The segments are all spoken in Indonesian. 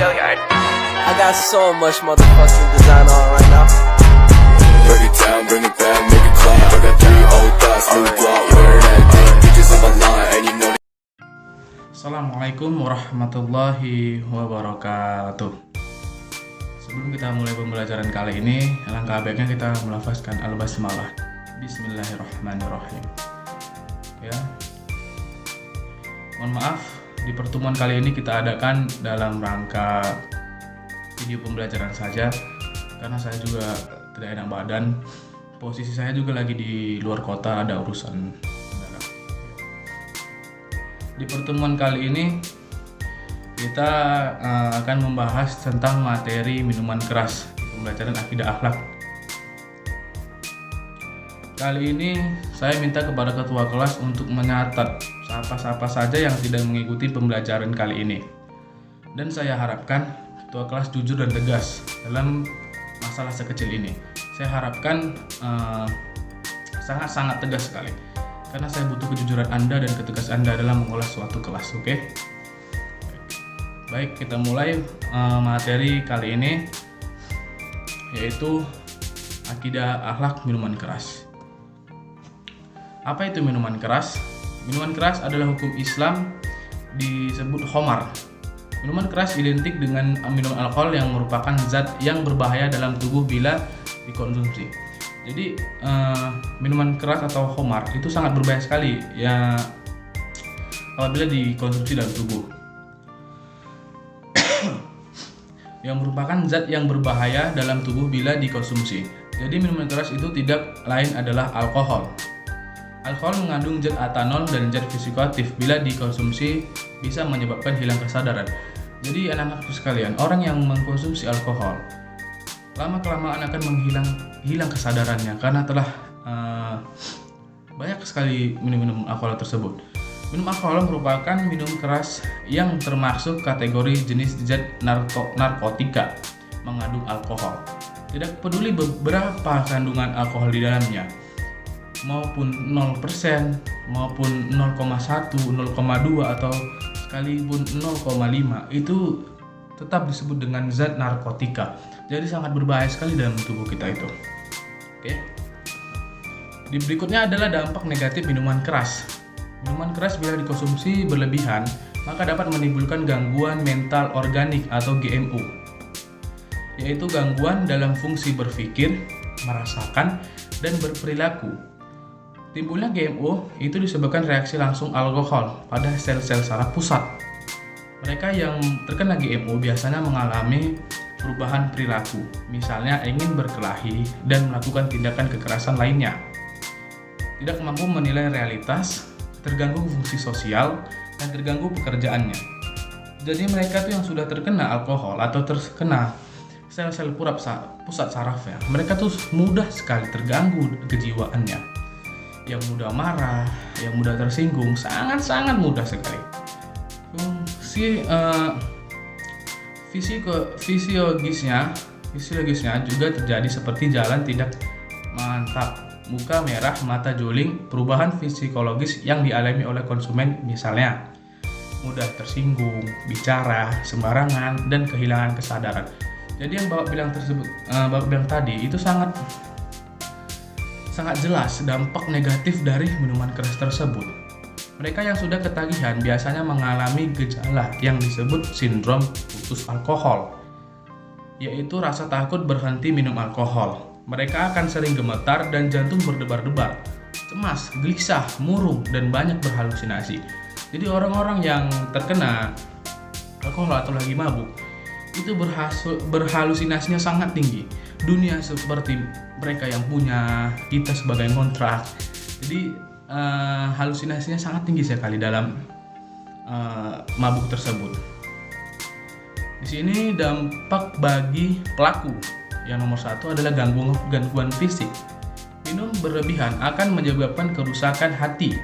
I got so much motherfucking design on right now. Break it down, bring it back, make it clap. I got 3 old thoughts, new block, wear that thing. Bitches on my line, and you know. Assalamualaikum warahmatullahi wabarakatuh. Sebelum kita mulai pembelajaran kali ini, alangkah baiknya kita melafazkan al-basmalah. Bismillahirrahmanirrahim. Ya. Mohon maaf, di pertemuan kali ini kita adakan dalam rangka video pembelajaran saja, karena saya juga tidak enak badan. Posisi saya juga lagi di luar kota, ada urusan mendadak. Di pertemuan kali ini kita akan membahas tentang materi minuman keras di pembelajaran akidah akhlak. Kali ini saya minta kepada ketua kelas untuk menyatat siapa-siapa saja yang tidak mengikuti pembelajaran kali ini. Dan saya harapkan ketua kelas jujur dan tegas dalam masalah sekecil ini. Saya harapkan sangat-sangat tegas sekali, karena saya butuh kejujuran Anda dan ketegasan Anda dalam mengolah suatu kelas, oke? Baik, kita mulai materi kali ini, yaitu akidah akhlak minuman keras. Apa itu minuman keras? Minuman keras adalah hukum Islam disebut khamar. Minuman keras identik dengan minum alkohol yang merupakan zat yang berbahaya dalam tubuh bila dikonsumsi. Jadi minuman keras atau khamar itu sangat berbahaya sekali ya apabila dikonsumsi dalam tubuh. Yang merupakan zat yang berbahaya dalam tubuh bila dikonsumsi. Jadi minuman keras itu tidak lain adalah alkohol. Alkohol mengandung zat etanol dan zat psikoaktif. Bila dikonsumsi bisa menyebabkan hilang kesadaran. Jadi anak-anakku sekalian, orang yang mengkonsumsi alkohol lama-kelamaan akan hilang kesadarannya karena telah banyak sekali minum alkohol tersebut. Minum alkohol merupakan minum keras yang termasuk kategori jenis zat narkotika mengandung alkohol. Tidak peduli berapa kandungan alkohol di dalamnya, maupun 0%, maupun 0,1, 0,2 atau sekalipun 0,5, itu tetap disebut dengan zat narkotika. Jadi sangat berbahaya sekali dalam tubuh kita itu. Oke. Di berikutnya adalah dampak negatif minuman keras. Minuman keras bila dikonsumsi berlebihan, maka dapat menimbulkan gangguan mental organik atau GMO, yaitu gangguan dalam fungsi berpikir, merasakan, dan berperilaku. Timbulnya GMO itu disebabkan reaksi langsung alkohol pada sel-sel saraf pusat. Mereka yang terkena GMO biasanya mengalami perubahan perilaku, misalnya ingin berkelahi dan melakukan tindakan kekerasan lainnya. Tidak mampu menilai realitas, terganggu fungsi sosial, dan terganggu pekerjaannya. Jadi mereka tuh yang sudah terkena alkohol atau terkena sel-sel pusat sarafnya, mereka tuh mudah sekali terganggu kejiwaannya. Yang mudah marah, yang mudah tersinggung, sangat-sangat mudah sekali. Fisiologisnya juga terjadi seperti jalan tidak mantap, muka merah, mata juling, perubahan psikologis yang dialami oleh konsumen, misalnya mudah tersinggung, bicara sembarangan, dan kehilangan kesadaran. Jadi yang Bapak bilang tadi itu sangat jelas dampak negatif dari minuman keras tersebut. Mereka yang sudah ketagihan biasanya mengalami gejala yang disebut sindrom putus alkohol, yaitu rasa takut berhenti minum alkohol. Mereka akan sering gemetar dan jantung berdebar-debar, cemas, gelisah, murung, dan banyak berhalusinasi. Jadi orang-orang yang terkena alkohol atau lagi mabuk itu berhalusinasinya sangat tinggi. Dunia seperti mereka yang punya, kita sebagai kontrak. Jadi halusinasinya sangat tinggi sekali dalam mabuk tersebut. Di sini dampak bagi pelaku yang nomor satu adalah gangguan fisik. Minum berlebihan akan menyebabkan kerusakan hati,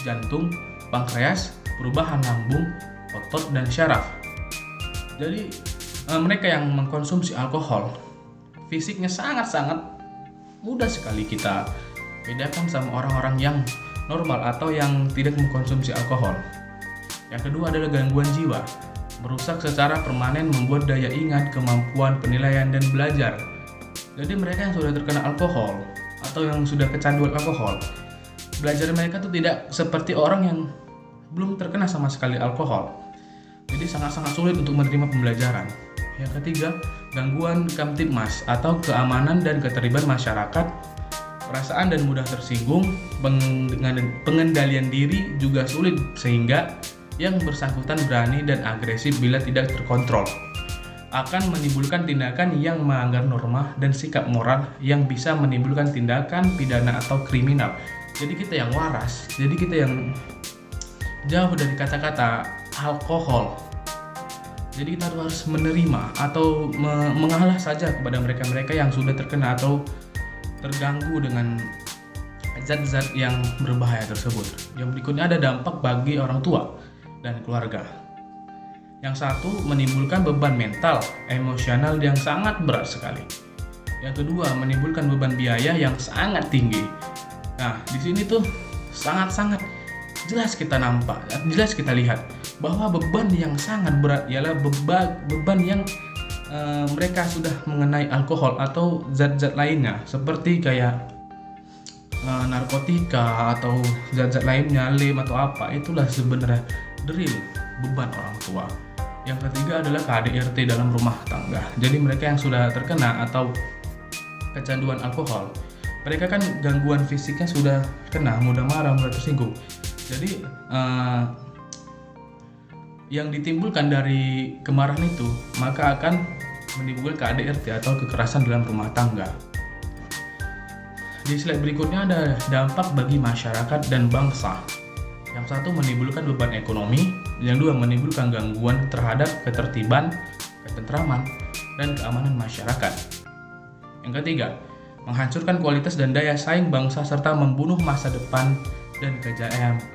jantung, pankreas, perubahan lambung, otot, dan syaraf. Jadi mereka yang mengkonsumsi alkohol fisiknya sangat-sangat mudah sekali kita bedakan sama orang-orang yang normal atau yang tidak mengkonsumsi alkohol. Yang kedua adalah gangguan jiwa. merusak secara permanen, membuat daya ingat, kemampuan penilaian, dan belajar. Jadi mereka yang sudah terkena alkohol atau yang sudah kecanduan alkohol, belajar mereka tuh tidak seperti orang yang belum terkena sama sekali alkohol. Jadi sangat-sangat sulit untuk menerima pembelajaran. Yang ketiga, gangguan kamtibmas atau keamanan dan ketertiban masyarakat, perasaan dan mudah tersinggung, pengendalian diri juga sulit sehingga yang bersangkutan berani dan agresif bila tidak terkontrol. Akan menimbulkan tindakan yang melanggar norma dan sikap moral yang bisa menimbulkan tindakan pidana atau kriminal. Jadi kita yang waras, jadi kita yang jauh dari kata-kata alkohol. Jadi kita harus menerima atau mengalah saja kepada mereka-mereka yang sudah terkena atau terganggu dengan zat-zat yang berbahaya tersebut. Yang berikutnya ada dampak bagi orang tua dan keluarga. Yang satu, menimbulkan beban mental, emosional yang sangat berat sekali. Yang kedua, menimbulkan beban biaya yang sangat tinggi. Nah, di sini tuh sangat-sangat jelas kita nampak, jelas kita lihat bahwa beban yang sangat berat ialah beban yang mereka sudah mengenai alkohol atau zat-zat lainnya seperti kayak narkotika atau zat-zat lainnya, lem atau apa. Itulah sebenarnya real beban orang tua. Yang ketiga adalah KDRT dalam rumah tangga. Jadi mereka yang sudah terkena atau kecanduan alkohol, mereka kan gangguan fisiknya sudah kena, mudah marah, mudah tersinggung. Jadi yang ditimbulkan dari kemarahan itu maka akan menimbulkan KDRT atau kekerasan dalam rumah tangga. Di slide berikutnya ada dampak bagi masyarakat dan bangsa. Yang satu, menimbulkan beban ekonomi. Yang dua, menimbulkan gangguan terhadap ketertiban, ketentraman, dan keamanan masyarakat. Yang ketiga, menghancurkan kualitas dan daya saing bangsa serta membunuh masa depan dan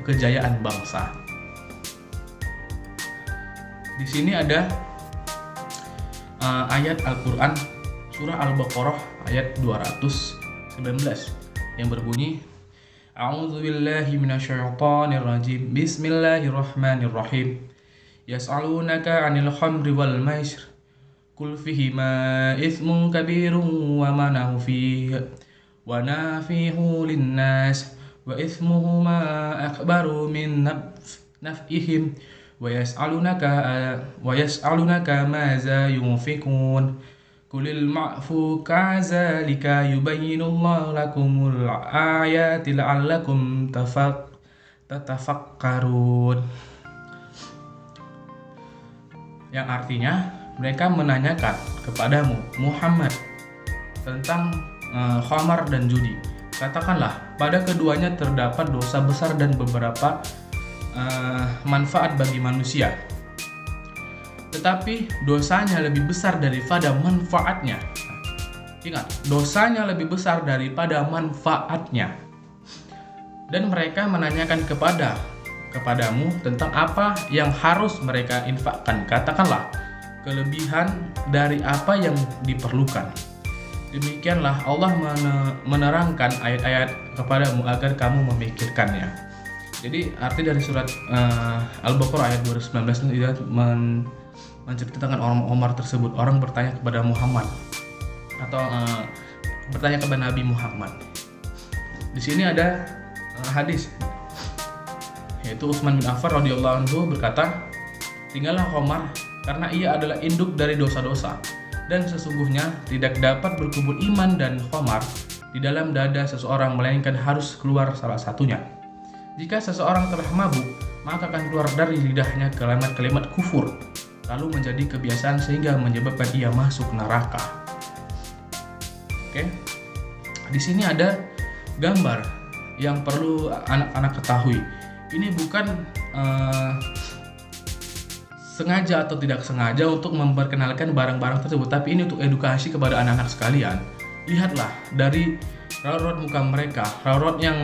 kejayaan bangsa. Di sini ada ayat Al-Quran surah Al-Baqarah ayat 219 yang berbunyi, A'udzubillahi minasyaitonirrajim. Bismillahirrahmanirrahim. Yas'alunaka 'anil khamri wal maisir. Qul fihima itsmun kabirun wa manahu fihi wa nafihu linnas wa itsmuhuma akbaru min naf'ihim wa yas'alunaka maza yunfikun. Qulil ma'fu kadzalika yubayyinullahu lakumul ayati la'allakum tatafakkarun. Yang artinya, mereka menanyakan kepadamu Muhammad tentang khamar dan judi. Katakanlah, pada keduanya terdapat dosa besar dan beberapa manfaat bagi manusia. Tetapi dosanya lebih besar daripada manfaatnya. Ingat, dosanya lebih besar daripada manfaatnya. Dan mereka menanyakan kepadamu tentang apa yang harus mereka infakkan. Katakanlah, kelebihan dari apa yang diperlukan. Demikianlah Allah menerangkan ayat-ayat kepadamu agar kamu memikirkannya. Jadi arti dari surat Al-Baqarah ayat 219 itu menceritakan orang Umar tersebut. Orang bertanya kepada Muhammad atau bertanya kepada Nabi Muhammad. Di sini ada hadis, yaitu Utsman bin Affan radhiyallahu anhu berkata, tinggallah Umar karena ia adalah induk dari dosa-dosa, dan sesungguhnya tidak dapat berkumpul iman dan khamar di dalam dada seseorang melainkan harus keluar salah satunya. Jika seseorang telah mabuk, maka akan keluar dari lidahnya kalimat-kalimat kufur, lalu menjadi kebiasaan sehingga menyebabkan ia masuk neraka. Oke. Di sini ada gambar yang perlu anak-anak ketahui. Ini bukan sengaja atau tidak sengaja untuk memperkenalkan barang-barang tersebut, tapi ini untuk edukasi kepada anak-anak sekalian. Lihatlah dari raut muka mereka, raut yang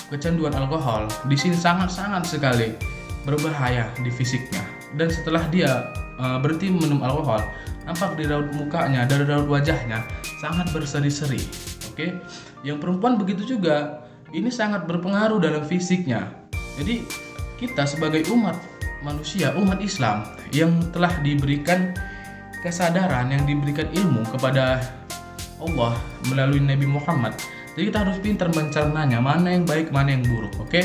kecanduan alkohol di sini sangat-sangat sekali berbahaya di fisiknya. Dan setelah dia berhenti minum alkohol, nampak di raut mukanya, dari raut wajahnya sangat berseri-seri. Oke, yang perempuan begitu juga. Ini sangat berpengaruh dalam fisiknya. Jadi kita sebagai umat manusia, umat Islam yang telah diberikan kesadaran, yang diberikan ilmu kepada Allah melalui Nabi Muhammad. Jadi kita harus pintar mencernanya mana yang baik, mana yang buruk. Oke?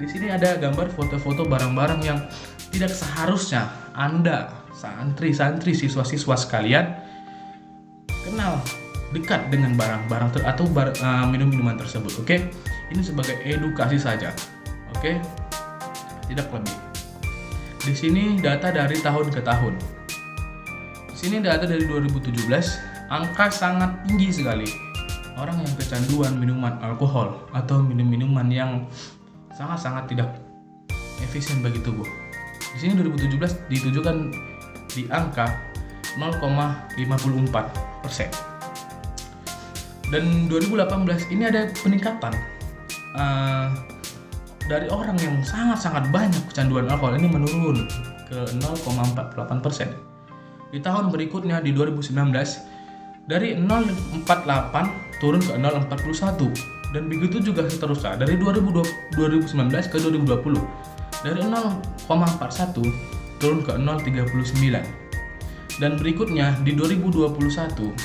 Di sini ada gambar foto-foto barang-barang yang tidak seharusnya Anda, santri-santri, siswa-siswa sekalian, kenal dekat dengan barang-barang atau minum-minuman tersebut. Oke? Ini sebagai edukasi saja. Oke? Tidak lebih. Di sini data dari tahun ke tahun. Di sini data dari 2017, angka sangat tinggi sekali. Orang yang kecanduan minuman alkohol atau minuman yang sangat-sangat tidak efisien bagi tubuh. Di sini 2017 ditujukan di angka 0,54%. Dan 2018 ini ada peningkatan dari orang yang sangat-sangat banyak kecanduan alkohol ini menurun ke 0,48%. Di tahun berikutnya di 2019 dari 0,48 turun ke 0,41 dan begitu juga seterusnya dari 2019 ke 2020 dari 0,41 turun ke 0,39 dan berikutnya di 2021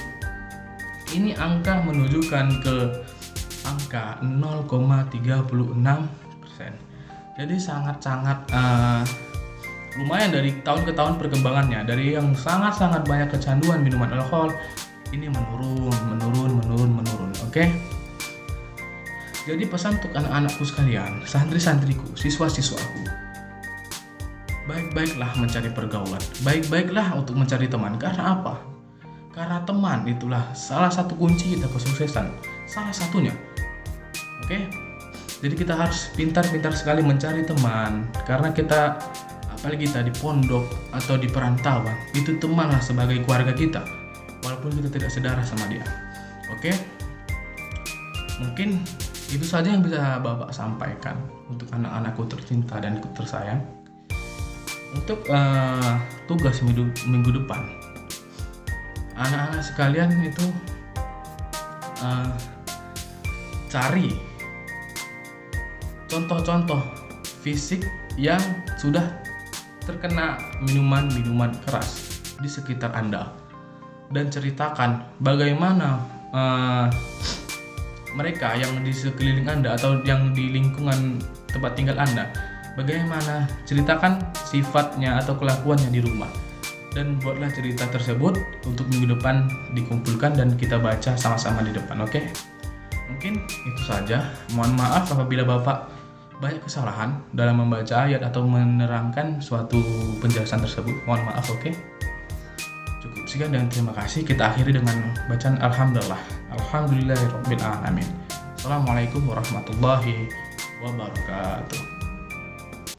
ini angka menunjukkan ke angka 0,36%. Jadi sangat-sangat lumayan dari tahun ke tahun perkembangannya. Dari yang sangat-sangat banyak kecanduan minuman alkohol ini menurun. Oke? Jadi pesan untuk anak-anakku sekalian, santri-santriku, siswa-siswaku, baik-baiklah mencari pergaulan, baik-baiklah untuk mencari teman. Karena apa? Karena teman itulah salah satu kunci kita kesuksesan, salah satunya. Oke? Jadi kita harus pintar-pintar sekali mencari teman. Karena kita, apalagi kita di pondok atau di perantauan, itu temanlah sebagai keluarga kita, walaupun kita tidak sedarah sama dia. Oke? Mungkin itu saja yang bisa Bapak sampaikan untuk anak-anakku tercinta dan tersayang. Untuk tugas minggu depan, anak-anak sekalian itu cari contoh-contoh fisik yang sudah terkena minuman keras di sekitar Anda dan ceritakan bagaimana mereka yang di sekeliling Anda atau yang di lingkungan tempat tinggal Anda, bagaimana ceritakan sifatnya atau kelakuannya di rumah, dan buatlah cerita tersebut untuk minggu depan dikumpulkan dan kita baca sama-sama di depan. Oke? Mungkin itu saja. Mohon maaf apabila Bapak banyak kesalahan dalam membaca ayat atau menerangkan suatu penjelasan tersebut. Mohon maaf. Oke? Cukup sekian dan terima kasih. Kita akhiri dengan bacaan Alhamdulillahirabbil alamin. Assalamualaikum warahmatullahi wabarakatuh.